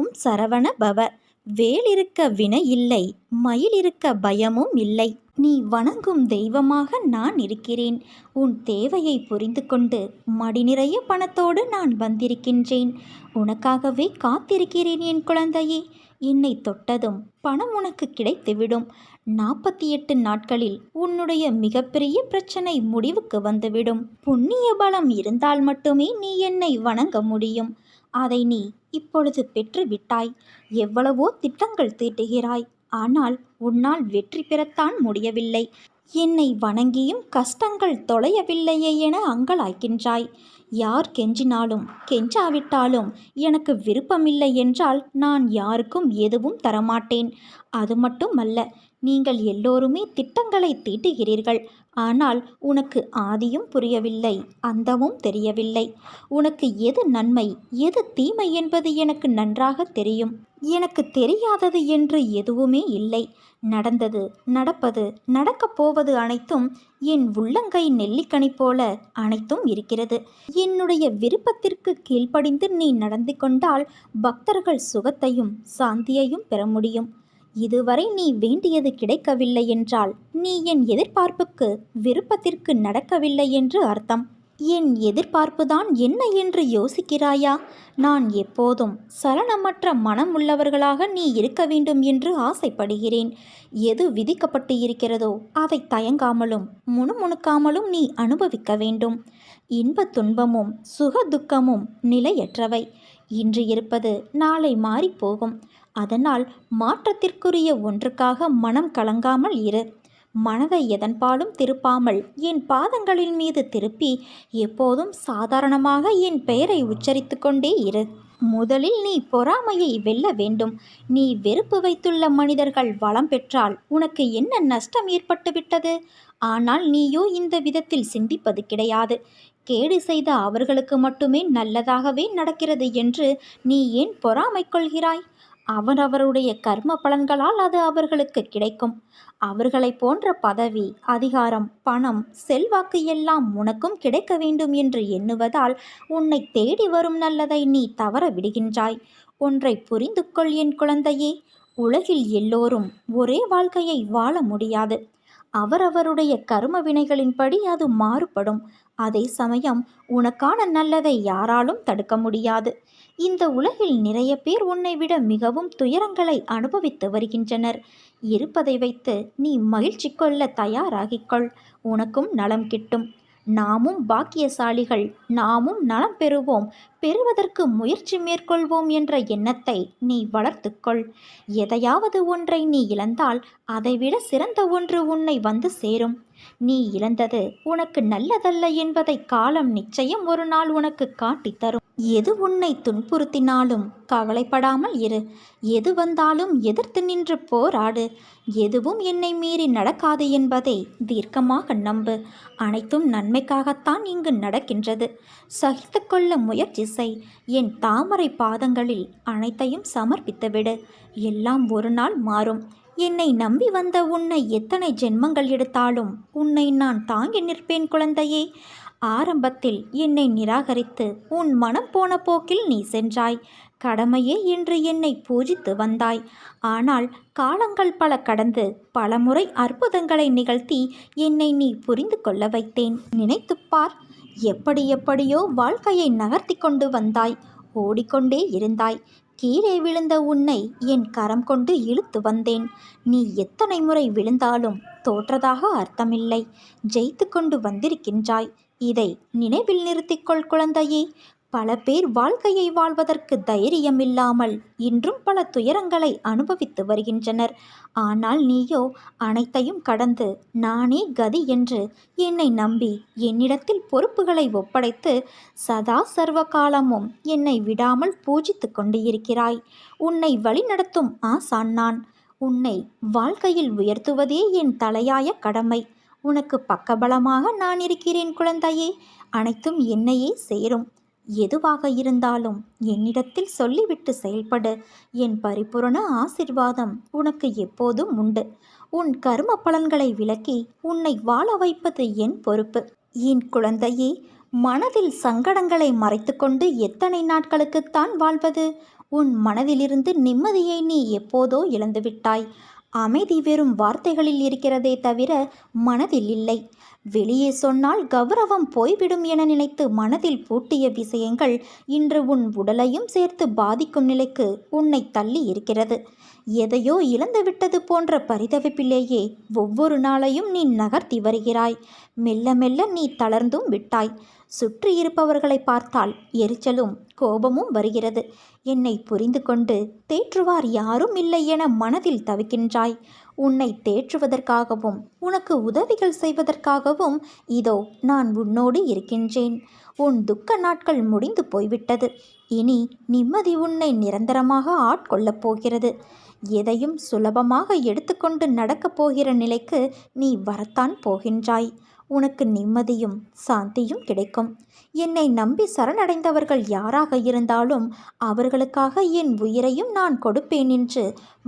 ஓம் சரவண பவ. வேல் இருக்க வினை இல்லை, மயில் இருக்க பயமும் இல்லை. நீ வணங்கும் தெய்வமாக நான் இருக்கிறேன். உன் தேவையை புரிந்து கொண்டு மடி நிறைய பணத்தோடு நான் வந்திருக்கின்றேன். உனக்காகவே காத்திருக்கிறேன் என் குழந்தையே. என்னை தொட்டதும் பணம் உனக்கு கிடைத்துவிடும். 48 நாட்களில் உன்னுடைய மிகப்பெரிய பிரச்சனை முடிவுக்கு வந்துவிடும். புண்ணிய பலம் இருந்தால் மட்டுமே நீ என்னை வணங்க முடியும். அதை நீ இப்பொழுது பெற்றுவிட்டாய். எவ்வளவோ திட்டங்கள் தீட்டுகிறாய், ஆனால் உன்னால் வெற்றி பெறத்தான் முடியவில்லை. என்னை வணங்கியும் கஷ்டங்கள் தொலையவில்லையே என அங்கலாய்க்கின்றாய். யார் கெஞ்சினாலும் கெஞ்சாவிட்டாலும் எனக்கு விருப்பமில்லை என்றால் நான் யாருக்கும் எதுவும் தரமாட்டேன். அது மட்டுமல்ல, நீங்கள் எல்லோருமே திட்டங்களை தீட்டுகிறீர்கள். ஆனால் உனக்கு ஆதியும் புரியவில்லை, அந்தமும் தெரியவில்லை. உனக்கு எது நன்மை எது தீமை என்பது எனக்கு நன்றாக தெரியும். எனக்கு தெரியாதது என்று எதுவுமே இல்லை. நடந்தது, நடப்பது, நடக்கப் போவது அனைத்தும் என் உள்ளங்கை நெல்லிக்கனி போல அனைத்தும் இருக்கிறது. என்னுடைய விருப்பத்திற்கு கீழ்ப்படிந்து நீ நடந்து கொண்டால் பக்தர்கள் சுகத்தையும் சாந்தியையும் பெற முடியும். இதுவரை நீ வேண்டியது கிடைக்கவில்லை என்றால் நீ என் எதிர்பார்ப்புக்கு விருப்பத்திற்கு நடக்கவில்லை என்று அர்த்தம். என் எதிர்பார்ப்புதான் என்ன என்று யோசிக்கிறாயா? நான் எப்போதும் சலனமற்ற மனம் உள்ளவர்களாக நீ இருக்க வேண்டும் என்று ஆசைப்படுகிறேன். எது விதிக்கப்பட்டு இருக்கிறதோ அதை தயங்காமலும் முணுமுணுக்காமலும் நீ அனுபவிக்க வேண்டும். இன்ப துன்பமும் சுக துக்கமும் நிலையற்றவை. இன்று இருப்பது நாளை மாறிப்போகும். அதனால் மாற்றத்திற்குரிய ஒன்றுக்காக மனம் கலங்காமல் இரு. மனதை எதன்பாலும் திருப்பாமல் என் பாதங்களின் மீது திருப்பி எப்போதும் சாதாரணமாக என் பெயரை உச்சரித்து கொண்டே இரு. முதலில் நீ பொறாமையை வெல்ல வேண்டும். நீ வெறுப்பு வைத்துள்ள மனிதர்கள் வளம் பெற்றால் உனக்கு என்ன நஷ்டம் ஏற்பட்டுவிட்டது? ஆனால் நீயோ இந்த விதத்தில் சிந்திப்பது கிடையாது. கேடு செய்த அவர்களுக்கு மட்டுமே நல்லதாகவே நடக்கிறது என்று நீ ஏன் பொறாமை கொள்கிறாய்? அவரவருடைய கர்ம பலன்களால் அது அவர்களுக்கு கிடைக்கும். அவர்களை போன்ற பதவி, அதிகாரம், பணம், செல்வாக்கு எல்லாம் உனக்கும் கிடைக்க வேண்டும் என்று எண்ணுவதால் உன்னை தேடி வரும் நல்லதை நீ தவற விடுகின்றாய். ஒன்றை புரிந்து கொள் என் குழந்தையே. உலகில் எல்லோரும் ஒரே வாழ்க்கையை வாழ முடியாது. அவரவருடைய கர்ம வினைகளின்படி அது மாறுபடும். அதே சமயம் உனக்கான நல்லதை யாராலும் தடுக்க முடியாது. இந்த உலகில் நிறைய பேர் உன்னை விட மிகவும் துயரங்களை அனுபவித்து வருகின்றனர். இருப்பதை வைத்து நீ மகிழ்ச்சி கொள்ள தயாராகிக்கொள். உனக்கும் நலம் கிட்டும். நாமும் பாக்கியசாலிகள், நாமும் நலம் பெறுவோம், பெறுவதற்கு முயற்சி மேற்கொள்வோம் என்ற எண்ணத்தை நீ வளர்த்துக்கொள். எதையாவது ஒன்றை நீ இழந்தால் அதைவிட சிறந்த ஒன்று உன்னை வந்து சேரும். நீ இழந்தது உனக்கு நல்லதல்ல என்பதை காலம் நிச்சயம் ஒரு நாள் உனக்கு காட்டித்தரும். எது உன்னை துன்புறுத்தினாலும் கவலைப்படாமல் இரு. எது வந்தாலும் எதிர்த்து நின்று போராடு. எதுவும் என்னை மீறி நடக்காது என்பதை தீர்க்கமாக நம்பு. அனைத்தும் நன்மைக்காகத்தான் இங்கு நடக்கின்றது. சகித்து கொள்ள முயற்சி செய். என் தாமரை பாதங்களில் அனைத்தையும் சமர்ப்பித்துவிடு. எல்லாம் ஒரு நாள் மாறும். என்னை நம்பி வந்த உன்னை எத்தனை ஜென்மங்கள் எடுத்தாலும் உன்னை நான் தாங்கி நிற்பேன் குழந்தையே. ஆரம்பத்தில் என்னை நிராகரித்து உன் மனம் போன போக்கில் நீ சென்றாய். கடமையே என்று என்னை பூஜித்து வந்தாய். ஆனால் காலங்கள் பல கடந்து பலமுறை அற்புதங்களை நிகழ்த்தி என்னை நீ புரிந்து கொள்ள வைத்தேன். நினைத்துப்பார். எப்படி எப்படியோ வாழ்க்கையை நகர்த்தி கொண்டு வந்தாய். ஓடிக்கொண்டே இருந்தாய். கீழே விழுந்த உன்னை என் கரம் கொண்டு இழுத்து வந்தேன். நீ எத்தனை முறை விழுந்தாலும் தோற்றதாக அர்த்தமில்லை. ஜெயித்து கொண்டு வந்திருக்கின்றாய். இதை நினைவில் நிறுத்திக்கொள் குழந்தையே. பல பேர் வாழ்க்கையை வாழ்வதற்கு தைரியம் இல்லாமல் இன்றும் பல துயரங்களை அனுபவித்து வருகின்றனர். ஆனால் நீயோ அனைத்தையும் கடந்து நானே கதி என்று என்னை நம்பி என்னிடத்தில் பொறுப்புகளை ஒப்படைத்து சதா சர்வ காலமும் என்னை விடாமல் பூஜித்து கொண்டு இருக்கிறாய். உன்னை வழிநடத்தும் ஆசான் நான். உன்னை வாழ்க்கையில் உயர்த்துவதே என் தலையாய கடமை. உனக்கு பக்கபலமாக நான் இருக்கிறேன் குழந்தையே. அனைத்தும் என்னையே சேரும். எதுவாக இருந்தாலும் என்னிடத்தில் சொல்லிவிட்டு செயல்படு. என் பரிபூரண ஆசிர்வாதம் உனக்கு எப்போதும் உண்டு. உன் கர்ம பலன்களை விலக்கி உன்னை வாழ வைப்பது என் பொறுப்பு. என் குழந்தையே, மனதில் சங்கடங்களை மறைத்து கொண்டு எத்தனை நாட்களுக்குத்தான் வாழ்வது? உன் மனதிலிருந்து நிம்மதியை நீ எப்போதோ இழந்துவிட்டாய். அமைதி வெறும் வார்த்தைகளில் இருக்கிறதே தவிர மனதில் இல்லை. வெளியே சொன்னால் கௌரவம் போய்விடும் என நினைத்து மனதில் பூட்டிய விஷயங்கள் இன்று உன் உடலையும் சேர்த்து பாதிக்கும் நிலைக்கு உன்னை தள்ளி இருக்கிறது. எதையோ இழந்துவிட்டது போன்ற பரிதவிப்பிலேயே ஒவ்வொரு நாளையும் நீ நகர்த்தி வருகிறாய். மெல்ல மெல்ல நீ தளர்ந்தும் விட்டாய். சுற்றி இருப்பவர்களை பார்த்தால் எரிச்சலும் கோபமும் வருகிறது. என்னை புரிந்து கொண்டு தேற்றுவார் யாரும் இல்லை என மனதில் தவிக்கின்றாய். உன்னை தேற்றுவதற்காகவும் உனக்கு உதவிகள் செய்வதற்காகவும் இதோ நான் உன்னோடு இருக்கின்றேன். உன் துக்க நாட்கள் முடிந்து போய்விட்டது. இனி நிம்மதி உன்னை நிரந்தரமாக ஆட்கொள்ளப் போகிறது. எதையும் சுலபமாக எடுத்துக்கொண்டு நடக்கப் போகிற நிலைக்கு நீ வரத்தான் போகின்றாய். உனக்கு நிம்மதியும் சாந்தியும் கிடைக்கும். என்னை நம்பி சரணடைந்தவர்கள் யாராக இருந்தாலும் அவர்களுக்காக என் உயிரையும் நான் கொடுப்பேன் என்று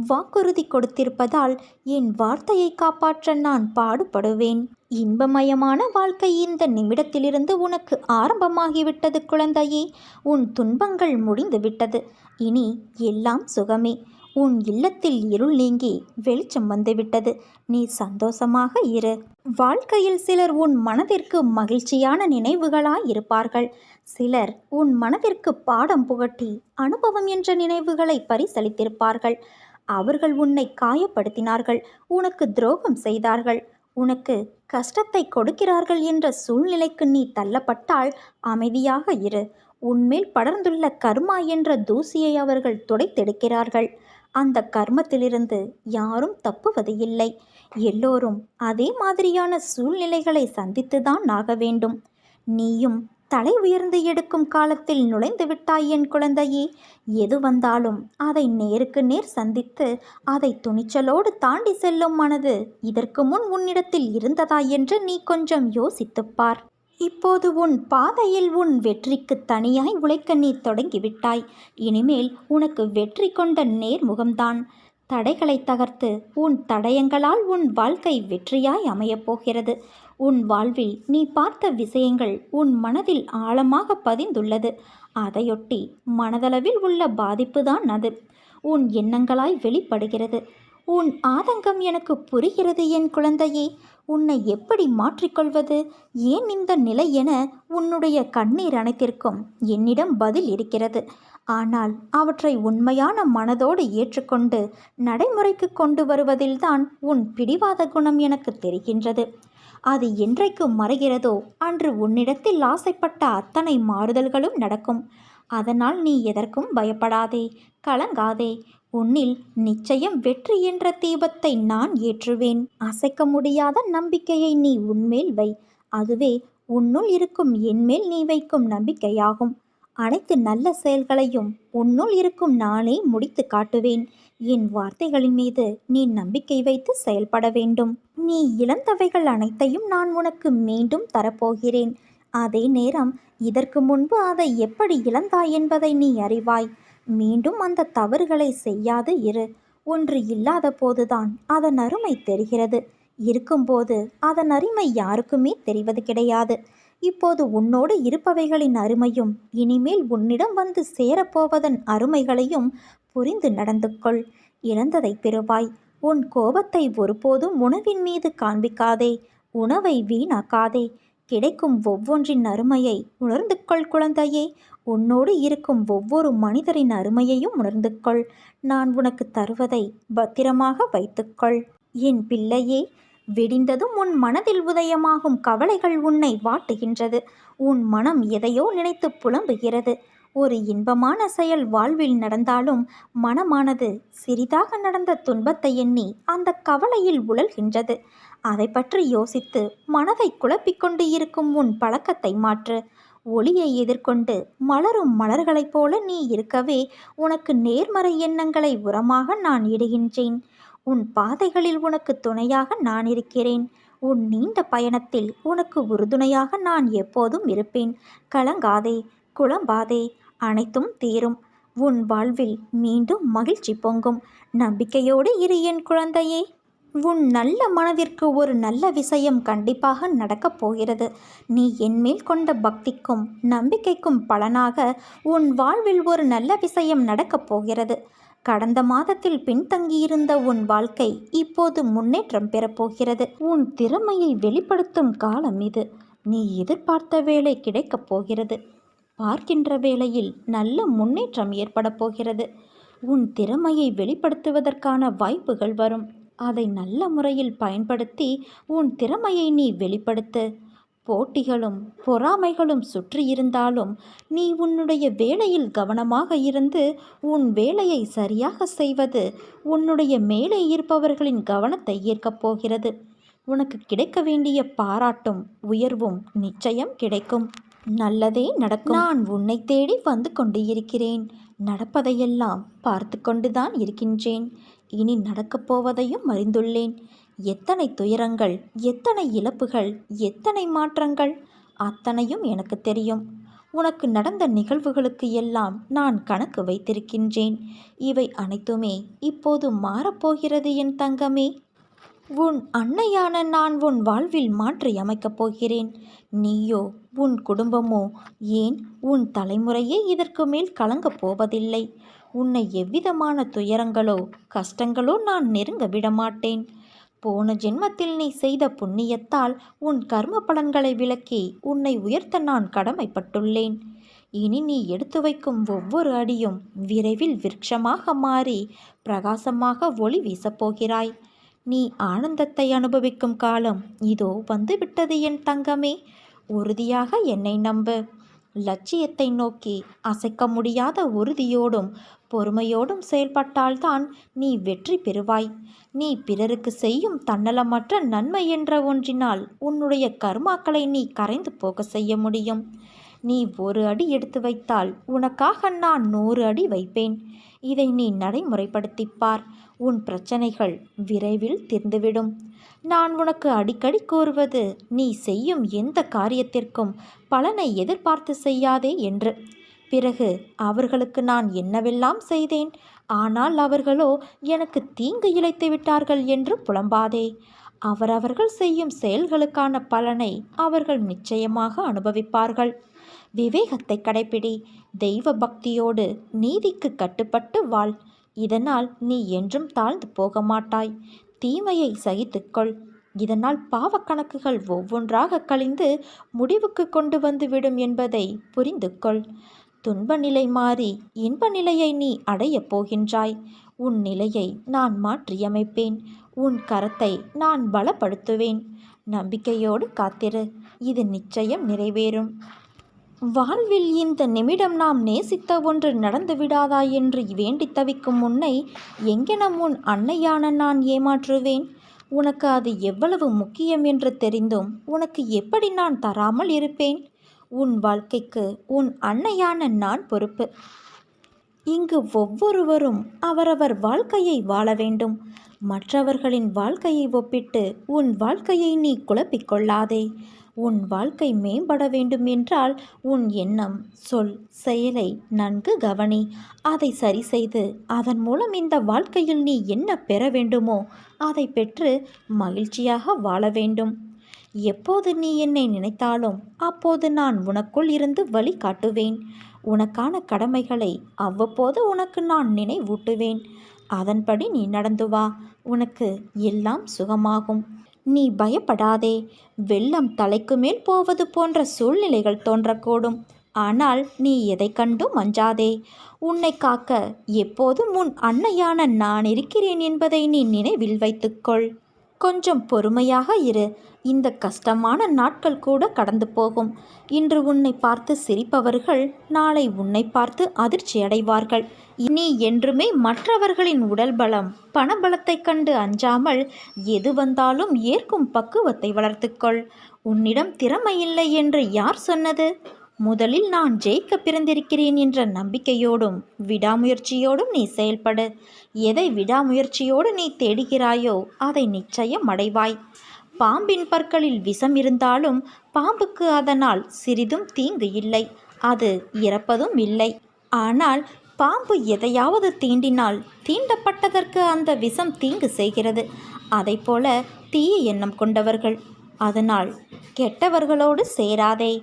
வாக்குறுதி கொடுத்திருப்பதால் என் வார்த்தையை காப்பாற்ற நான் பாடுபடுவேன். இன்பமயமான வாழ்க்கை இந்த நிமிடத்திலிருந்து உனக்கு ஆரம்பமாகிவிட்டது குழந்தையே. உன் துன்பங்கள் முடிந்துவிட்டது. இனி எல்லாம் சுகமே. உன் இல்லத்தில் இருள் நீங்கி வெளிச்சம் வந்துவிட்டது. நீ சந்தோஷமாக இரு. வாழ்க்கையில் சிலர் உன் மனதிற்கு மகிழ்ச்சியான நினைவுகளாய் இருப்பார்கள். சிலர் உன் மனதிற்கு பாடம் புகட்டி அனுபவம் என்ற நினைவுகளை பரிசளித்திருப்பார்கள். அவர்கள் உன்னை காயப்படுத்தினார்கள், உனக்கு துரோகம் செய்தார்கள், உனக்கு கஷ்டத்தை கொடுக்கிறார்கள் என்ற சூழ்நிலைக்கு நீ தள்ளப்பட்டால் அமைதியாக இரு. உன்மேல் படர்ந்துள்ள கர்மா என்ற தூசியை அவர்கள் துடைத்தெடுக்கிறார்கள். அந்த கர்மத்திலிருந்து யாரும் தப்புவது இல்லை. எல்லோரும் அதே மாதிரியான சூழ்நிலைகளை சந்தித்துதான் ஆக வேண்டும். நீயும் தலை உயர்ந்து எடுக்கும் காலத்தில் நுழைந்து விட்டாய் என் குழந்தையே. எது வந்தாலும் அதை நேருக்கு நேர் சந்தித்து அதை துணிச்சலோடு தாண்டி செல்லும் மனது இதற்கு முன் உன்னிடத்தில் இருந்ததா என்று நீ கொஞ்சம் யோசித்துப்பார். இப்போது உன் பாதையில் உன் வெற்றிக்கு தனியாய் உழைக்க நீ தொடங்கிவிட்டாய். இனிமேல் உனக்கு வெற்றி கொண்ட நேர்முகம்தான். தடைகளை தகர்த்து உன் தடயங்களால் உன் வாழ்க்கை வெற்றியாய் அமையப் போகிறது. உன் வாழ்வில் நீ பார்த்த விஷயங்கள் உன் மனதில் ஆழமாக பதிந்துள்ளது. அதையொட்டி மனதளவில் உள்ள பாதிப்புதான் அது உன் எண்ணங்களாய் வெளிப்படுகிறது. உன் ஆதங்கம் எனக்கு புரிகிறது என் குழந்தையே. உன்னை எப்படி மாற்றிக்கொள்வது, ஏன் இந்த நிலை என உன்னுடைய கண்ணீர் அனைத்திற்கும் என்னிடம் பதில் இருக்கிறது. ஆனால் அவற்றை உண்மையான மனதோடு ஏற்றுக்கொண்டு நடைமுறைக்கு கொண்டு வருவதில்தான் உன் பிடிவாத குணம் எனக்கு தெரிகின்றது. அது என்றைக்கு மறைகிறதோ அன்று உன்னிடத்தில் ஆசைப்பட்ட அத்தனை மாறுதல்களும் நடக்கும். அதனால் நீ எதற்கும் பயப்படாதே, கலங்காதே. உன்னில் நிச்சயம் வெற்றி என்ற தீபத்தை நான் ஏற்றுவேன். அசைக்க முடியாத நம்பிக்கையை நீ உன்மேல் வை. அதுவே உன்னுள் இருக்கும் என்மேல் நீ வைக்கும் நம்பிக்கையாகும். அனைத்து நல்ல செயல்களையும் உன்னுள் இருக்கும் நானே முடித்து காட்டுவேன். என் வார்த்தைகளின் மீது நீ நம்பிக்கை வைத்து செயல்பட வேண்டும். நீ இழந்தவைகள் அனைத்தையும் நான் உனக்கு மீண்டும் தரப்போகிறேன். அதே நேரம் இதற்கு முன்பு அதை எப்படி இழந்தாய் என்பதை நீ அறிவாய். மீண்டும் அந்த தவறுகளை செய்யாது இரு. ஒன்று இல்லாத போதுதான் அதன் அருமை தெரிகிறது. இருக்கும்போது அதன் அருமை யாருக்குமே தெரிவது கிடையாது. இப்போது உன்னோடு இருப்பவைகளின் அருமையும் இனிமேல் உன்னிடம் வந்து சேரப்போவதன் அருமைகளையும் புரிந்து நடந்து கொள். இழந்ததை பெறுவாய். உன் கோபத்தை ஒருபோதும் உணவின் மீது காண்பிக்காதே. உணவை வீணாக்காதே. கிடைக்கும் ஒவ்வொன்றின் அருமையை உணர்ந்து கொள் குழந்தையே. உன்னோடு இருக்கும் ஒவ்வொரு மனிதரின் அருமையையும் உணர்ந்து கொள். நான் உனக்கு தருவதை பத்திரமாக வைத்துக்கொள் என் பிள்ளையே. விடிந்ததும் உன் மனதில் உதயமாகும் கவலைகள் உன்னை வாட்டுகின்றது. உன் மனம் எதையோ நினைத்து புலம்புகிறது. ஒரு இன்பமான செயல் வாழ்வில் நடந்தாலும் மனமானது சிறிதாக நடந்த துன்பத்தை எண்ணி அந்த கவலையில் உழல்கின்றது. அதை பற்றி யோசித்து மனதை குழப்பிக்கொண்டு இருக்கும் உன் பழக்கத்தை மாற்று. ஒளியை எதிர்கொண்டு மலரும் மலர்களைப் போல நீ இருக்கவே உனக்கு நேர்மறை எண்ணங்களை உரமாக நான் இடுகின்றேன். உன் பாதைகளில் உனக்கு துணையாக நான் இருக்கிறேன். உன் நீண்ட பயணத்தில் உனக்கு உறுதுணையாக நான் எப்போதும் இருப்பேன். கலங்காதே, குழம்பாதே. அனைத்தும் தீரும். உன் வாழ்வில் மீண்டும் மகிழ்ச்சி பொங்கும். நம்பிக்கையோடு இரு என் குழந்தையே. உன் நல்ல மனதிற்கு ஒரு நல்ல விஷயம் கண்டிப்பாக நடக்கப் போகிறது. நீ என்மேல் கொண்ட பக்திக்கும் நம்பிக்கைக்கும் பலனாக உன் வாழ்வில் ஒரு நல்ல விஷயம் நடக்கப் போகிறது. கடந்த மாதத்தில் பின்தங்கியிருந்த உன் வாழ்க்கை இப்போது முன்னேற்றம் பெறப்போகிறது. உன் திறமையை வெளிப்படுத்தும் காலம் இது. நீ எதிர்பார்த்த வேலை கிடைக்கப் போகிறது. பார்க்கின்ற வேளையில் நல்ல முன்னேற்றம் ஏற்பட போகிறது. உன் திறமையை வெளிப்படுத்துவதற்கான வாய்ப்புகள் வரும். அதை நல்ல முறையில் பயன்படுத்தி உன் திறமையை நீ வெளிப்படுத்து. போட்டிகளும் பொறாமைகளும் சுற்றியிருந்தாலும் நீ உன்னுடைய வேலையில் கவனமாக இருந்து உன் வேலையை சரியாக செய்வது உன்னுடைய மேலே இருப்பவர்களின் கவனத்தை ஈர்க்கப் போகிறது. உனக்கு கிடைக்க வேண்டிய பாராட்டும் உயர்வும் நிச்சயம் கிடைக்கும். நல்லதே நடக்கும். நான் உன்னை தேடி வந்து கொண்டு இருக்கிறேன். நடப்பதையெல்லாம் பார்த்து கொண்டுதான் இருக்கின்றேன். இனி நடக்கப் போவதையும் அறிந்துள்ளேன். எத்தனை துயரங்கள், எத்தனை இழப்புகள், எத்தனை மாற்றங்கள், அத்தனையும் எனக்கு தெரியும். உனக்கு நடந்த நிகழ்வுகளுக்கு எல்லாம் நான் கணக்கு வைத்திருக்கின்றேன். இவை அனைத்துமே இப்போது மாறப்போகிறது என் தங்கமே. உன் அன்னையான நான் உன் வாழ்வில் மாற்றி அமைக்கப் போகிறேன். நீயோ உன் குடும்பமோ ஏன் உன் தலைமுறையே இதற்கு மேல் கலங்கப் போவதில்லை. உன்னை எவ்விதமான துயரங்களோ கஷ்டங்களோ நான் நெருங்க விடமாட்டேன். போன ஜென்மத்தில் நீ செய்த புண்ணியத்தால் உன் கர்ம பலன்களை விலக்கி உன்னை உயர்த்த நான் கடமைப்பட்டுள்ளேன். இனி நீ எடுத்து வைக்கும் ஒவ்வொரு அடியும் விரைவில் விருட்சமாக மாறி பிரகாசமாக ஒளி வீசப்போகிறாய். நீ ஆனந்தத்தை அனுபவிக்கும் காலம் இதோ வந்துவிட்டது என் தங்கமே. உறுதியாக என்னை நம்பு. லட்சியத்தை நோக்கி அசைக்க முடியாத உறுதியோடும் பொறுமையோடும் செயல்பட்டால்தான் நீ வெற்றி பெறுவாய். நீ பிறருக்கு செய்யும் தன்னலமற்ற நன்மை என்ற ஒன்றினால் உன்னுடைய கர்மாக்களை நீ கரைந்து போக செய்ய முடியும். நீ ஒரு அடி எடுத்து வைத்தால் உனக்காக நான் 100 அடி வைப்பேன். இதை நீ நடைமுறைப்படுத்திப்பார். உன் பிரச்சனைகள் விரைவில் தீர்ந்துவிடும். நான் உனக்கு அடிக்கடி கூறுவது நீ செய்யும் எந்த காரியத்திற்கும் பலனை எதிர்பார்த்து செய்யாதே என்று. பிறகு அவர்களுக்கு நான் என்னவெல்லாம் செய்தேன், ஆனால் அவர்களோ எனக்கு தீங்கு இழைத்து விட்டார்கள் என்று புலம்பாதே. அவரவர்கள் செய்யும் செயல்களுக்கான பலனை அவர்கள் நிச்சயமாக அனுபவிப்பார்கள். விவேகத்தை கடைப்பிடி. தெய்வ பக்தியோடு நீதிக்கு கட்டுப்பட்டு வாழ். இதனால் நீ என்றும் தாழ்ந்து போக மாட்டாய். தீமையை சகித்துக்கொள். இதனால் பாவக்கணக்குகள் ஒவ்வொன்றாக கழிந்து முடிவுக்கு கொண்டு வந்துவிடும் என்பதை புரிந்து கொள். துன்ப நிலை மாறி இன்ப நிலையை நீ அடையப் போகின்றாய். உன் நிலையை நான் மாற்றியமைப்பேன். உன் கரத்தை நான் பலப்படுத்துவேன். நம்பிக்கையோடு காத்திரு. இது நிச்சயம் நிறைவேறும். வாழ்வில் இந்த நிமிடம் நாம் நேசித்த ஒன்று நடந்து விடாதா என்று வேண்டி தவிக்கும் உன்னை எங்கெனம் உன் அன்னையான நான் ஏமாற்றுவேன்? உனக்கு அது எவ்வளவு முக்கியம் என்று தெரிந்தும் உனக்கு எப்படி நான் தராமல் இருப்பேன்? உன் வாழ்க்கைக்கு உன் அன்னையான நான் பொறுப்பு. இங்கு ஒவ்வொருவரும் அவரவர் வாழ்க்கையை வாழ வேண்டும். மற்றவர்களின் வாழ்க்கையை ஒப்பிட்டு உன் வாழ்க்கையை நீ குழப்பிக்கொள்ளாதே. உன் வாழ்க்கை மேம்பட வேண்டும் என்றால் உன் எண்ணம், சொல், செயலை நன்கு கவனி. அதை சரி செய்து அதன் மூலம் இந்த வாழ்க்கையில் நீ என்ன பெற வேண்டுமோ அதை பெற்று மகிழ்ச்சியாக வாழ வேண்டும். எப்போது நீ என்னை நினைத்தாலும் அப்போது நான் உனக்குள் இருந்து வழி காட்டுவேன். உனக்கான கடமைகளை அவ்வப்போது உனக்கு நான் நினைவூட்டுவேன். அதன்படி நீ நடந்து வா. உனக்கு எல்லாம் சுகமாகும். நீ பயப்படாதே. வெள்ளம் தலைக்கு மேல் போவது போன்ற சூழ்நிலைகள் தோன்றக்கூடும். ஆனால் நீ எதை கண்டும் அஞ்சாதே. உன்னை காக்க எப்போதும் உன் அன்னையான நான் இருக்கிறேன் என்பதை நீ நினைவில் வைத்துக்கொள். கொஞ்சம் பொறுமையாக இரு. இந்த கஷ்டமான நாட்கள் கூட கடந்து போகும். இன்று உன்னை பார்த்து சிரிப்பவர்கள் நாளை உன்னை பார்த்து அதிர்ச்சி அடைவார்கள். நீ என்றுமே மற்றவர்களின் உடல் பலம், பணபலத்தை கண்டு அஞ்சாமல் எது வந்தாலும் ஏற்கும் பக்குவத்தை வளர்த்துக்கொள். உன்னிடம் திறமை இல்லை என்று யார் சொன்னது? முதலில் நான் ஜெயிக்க பிறந்திருக்கிறேன் என்ற நம்பிக்கையோடும் விடாமுயற்சியோடும் நீ செயல்படு. எதை விடாமுயற்சியோடு நீ தேடுகிறாயோ அதை நிச்சயம் அடைவாய். பாம்பின் பற்களில் விஷம் இருந்தாலும் பாம்புக்கு அதனால் சிறிதும் தீங்கு இல்லை. அது இறப்பதும் இல்லை. ஆனால் பாம்பு எதையாவது தீண்டினால் தீண்டப்பட்டதற்கு அந்த விஷம் தீங்கு செய்கிறது. அதைப்போல தீய எண்ணம் கொண்டவர்கள். அதனால் கெட்டவர்களோடு சேராதே.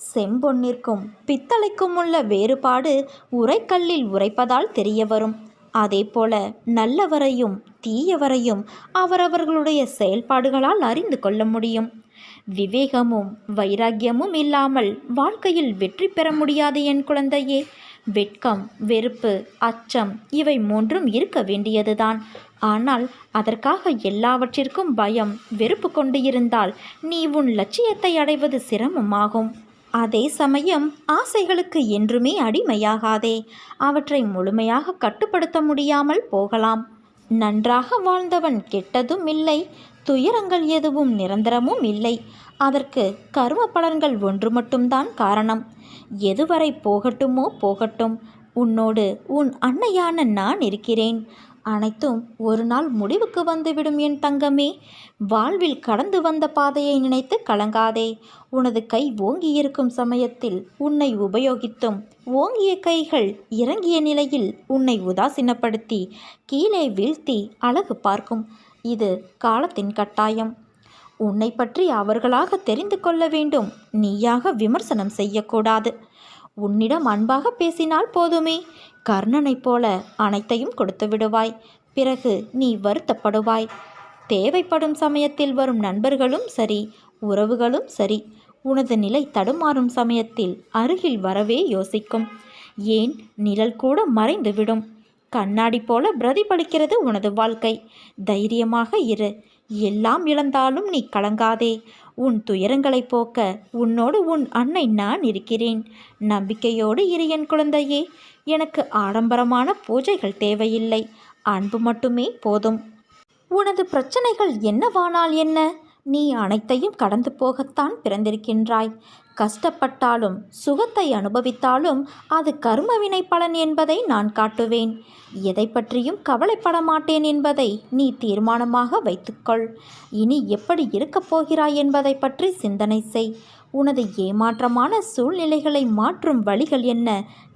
செம்பொன்னிற்கும் பித்தளைக்கும் உள்ள வேறுபாடு உரைக்கல்லில் உரைப்பதால் தெரிய வரும். அதேபோல நல்லவரையும் தீயவரையும் அவரவர்களுடைய செயல்பாடுகளால் அறிந்து கொள்ள முடியும். விவேகமும் வைராக்கியமும் இல்லாமல் வாழ்க்கையில் வெற்றி பெற முடியாது என் குழந்தையே. வெட்கம், வெறுப்பு, அச்சம் இவை மூன்றும் இருக்க வேண்டியதுதான். ஆனால் அதற்காக எல்லாவற்றிற்கும் பயம், வெறுப்பு கொண்டு இருந்தால் நீ உன் லட்சியத்தை அடைவது சிரமமாகும். அதே சமயம் ஆசைகளுக்கு என்றுமே அடிமையாகாதே. அவற்றை முழுமையாக கட்டுப்படுத்த முடியாமல் போகலாம். நன்றாக வாழ்ந்தவன் கெட்டதும் இல்லை, துயரங்கள் எதுவும் நிரந்தரமும் இல்லை. அதற்கு கர்ம பலன்கள் ஒன்று மட்டும்தான் காரணம். எதுவரை போகட்டுமோ போகட்டும், உன்னோடு உன் அன்னையான நான் இருக்கிறேன். அனைத்தும் ஒரு நாள் முடிவுக்கு வந்துவிடும் என் தங்கமே. வாழ்வில் கடந்து வந்த பாதையை நினைத்து கலங்காதே. உனது கை ஓங்கியிருக்கும் சமயத்தில் உன்னை உபயோகித்தும், ஓங்கிய கைகள் இறங்கிய நிலையில் உன்னை உதாசீனப்படுத்தி கீழே வீழ்த்தி அழகு பார்க்கும். இது காலத்தின் கட்டாயம். உன்னை பற்றி அவர்களாக தெரிந்து கொள்ள வேண்டும், நீயாக விமர்சனம் செய்யக்கூடாது. உன்னிடம் அன்பாக பேசினால் போதுமே. கர்ணனைப் போல அனைத்தையும் கொடுத்து விடுவாய். பிறகு நீ வருத்தப்படுவாய். தேவைப்படும் சமயத்தில் வரும் நண்பர்களும் சரி, உறவுகளும் சரி, உனது நிலை தடுமாறும் சமயத்தில் அருகில் வரவே யோசிக்கும். ஏன், நிழல் கூட மறைந்துவிடும். கண்ணாடி போல பிரதிபலிக்கிறது உனது வாழ்க்கை. தைரியமாக இரு. எல்லாம் இழந்தாலும் நீ கலங்காதே. உன் துயரங்களை போக்க உன்னோடு உன் அன்னை நான் இருக்கிறேன். நம்பிக்கையோடு இரு என் குழந்தையே. எனக்கு ஆடம்பரமான பூஜைகள் தேவையில்லை, அன்பு மட்டுமே போதும். உனது பிரச்சனைகள் என்னவானால் என்ன? நீ அனைத்தையும் கடந்து போகத்தான் பிறந்திருக்கின்றாய். கஷ்டப்பட்டாலும் சுகத்தை அனுபவித்தாலும் அது கர்மவினை பலன் என்பதை நான் காட்டுவேன். எதை பற்றியும் கவலைப்பட மாட்டேன் என்பதை நீ தீர்மானமாக வைத்துக்கொள். இனி எப்படி இருக்கப் போகிறாய் என்பதை பற்றி சிந்தனை செய். உனது ஏமாற்றமான சூழ்நிலைகளை மாற்றும் வழிகள் என்ன,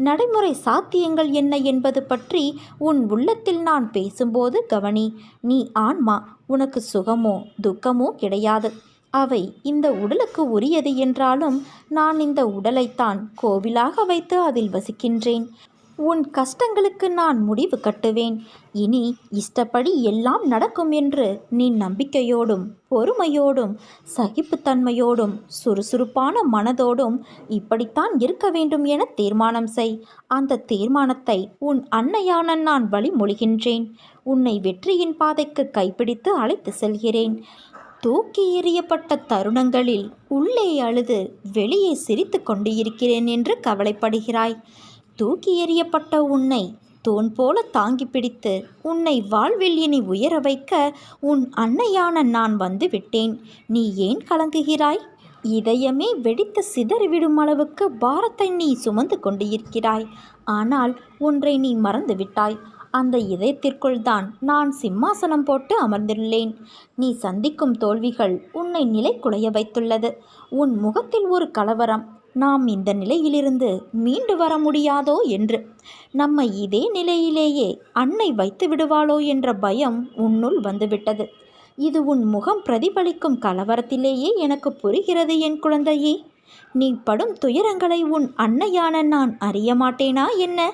நடைமுறை சாத்தியங்கள் என்ன என்பது பற்றி உன் உள்ளத்தில் நான் பேசும்போது கவனி. நீ ஆன்மா, உனக்கு சுகமோ துக்கமோ கிடையாது. அவை இந்த உடலுக்கு உரியது என்றாலும் நான் இந்த உடலைத்தான் கோவிலாக வைத்து அதில் வசிக்கின்றேன். உன் கஷ்டங்களுக்கு நான் முடிவு கட்டுவேன். இனி இஷ்டப்படி எல்லாம் நடக்கும் என்று நீ நம்பிக்கையோடும் பொறுமையோடும் சகிப்புத்தன்மையோடும் சுறுசுறுப்பான மனதோடும் இப்படித்தான் இருக்க வேண்டும் என தீர்மானம் செய். அந்த தீர்மானத்தை உன் அன்னையான நான் வழிமொழிகின்றேன். உன்னை வெற்றியின் பாதைக்கு கைப்பிடித்து அழைத்து செல்கிறேன். தூக்கி எறியப்பட்ட தருணங்களில் உள்ளே அழுது வெளியே சிரித்து கொண்டு இருக்கிறேன் என்று கவலைப்படுகிறாய். தூக்கி எறியப்பட்ட உன்னை தூண் போல தாங்கி பிடித்து உன்னை வாழ்வில் இனி உயர வைக்க உன் அன்னையான நான் வந்து விட்டேன். நீ ஏன் கலங்குகிறாய்? இதயமே வெடித்து சிதறிவிடும் அளவுக்கு பாரத்தை நீ சுமந்து கொண்டு இருக்கிறாய். ஆனால் ஒன்றை நீ மறந்து விட்டாய். அந்த இதயத்திற்குள் தான் நான் சிம்மாசனம் போட்டு அமர்ந்துள்ளேன். நீ சந்திக்கும் தோல்விகள் உன்னை நிலை குலைய வைத்துள்ளது. உன் முகத்தில் ஒரு கலவரம். நாம் இந்த நிலையிலிருந்து மீண்டு வர முடியாதோ என்று. நம்மை இதே நிலையிலேயே அன்னை வைத்து விடுவாளோ என்ற பயம் உன்னுள் வந்துவிட்டது. இது உன் முகம் பிரதிபலிக்கும் கலவரத்திலேயே எனக்கு புரிகிறது என் குழந்தையே. நீ படும் துயரங்களை உன் அன்னையான நான் அறிய மாட்டேனா என்ன?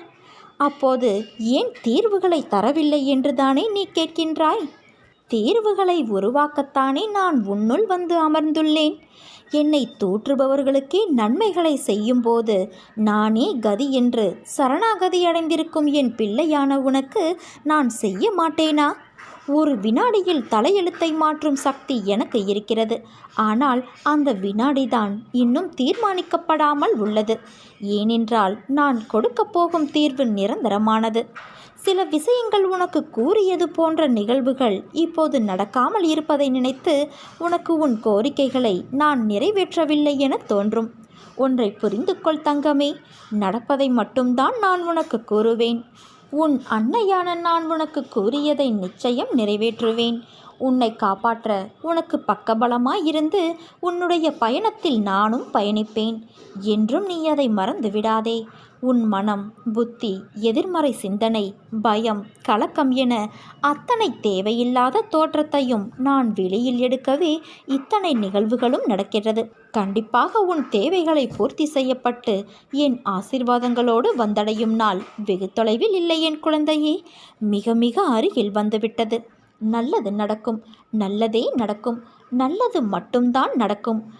அப்போது ஏன் தீர்வுகளை தரவில்லை என்று தானே நீ கேட்கின்றாய்? தீர்வுகளை உருவாக்கத்தானே நான் உன்னுள் வந்து அமர்ந்துள்ளேன். என்னை தூற்றுபவர்களுக்கே நன்மைகளை செய்யும்போது நானே கதி என்று சரணாகதி அடைந்திருக்கும் என் பிள்ளையான உனக்கு நான் செய்ய மாட்டேனா? ஒரு வினாடியில் தலையெழுத்தை மாற்றும் சக்தி எனக்கு இருக்கிறது. ஆனால் அந்த வினாடிதான் இன்னும் தீர்மானிக்கப்படாமல் உள்ளது. ஏனென்றால் நான் கொடுக்கப் போகும் தீர்வு நிரந்தரமானது. சில விஷயங்கள் உனக்கு கூறியது போன்ற நிகழ்வுகள் இப்போது நடக்காமல் இருப்பதை நினைத்து உனக்கு உன் கோரிக்கைகளை நான் நிறைவேற்றவில்லை என தோன்றும். ஒன்றை புரிந்து கொள் தங்கமே, நடப்பதை மட்டும்தான் நான் உனக்கு கூறுவேன். உன் அன்னையான நான் உனக்கு கூறியதை நிச்சயம் நிறைவேற்றுவேன். உன்னை காப்பாற்ற உனக்கு பக்கபலமாயிருந்து உன்னுடைய பயணத்தில் நானும் பயணிப்பேன். என்றும் நீ அதை மறந்து விடாதே. உன் மனம், புத்தி, எதிர்மறை சிந்தனை, பயம், கலக்கம் என அத்தனை தேவையில்லாத தோற்றத்தையும் நான் வெளியில் எடுக்கவே இத்தனை நிகழ்வுகளும் நடக்கிறது. கண்டிப்பாக உன் தேவைகளை பூர்த்தி செய்யப்பட்டு என் ஆசீர்வாதங்களோடு வந்தடையும் நாள் வெகு தொலைவில் இல்லை என் குழந்தையே. மிக மிக அருகில் வந்துவிட்டது. நல்லது நடக்கும். நல்லதே நடக்கும். நல்லது மட்டும்தான் நடக்கும்.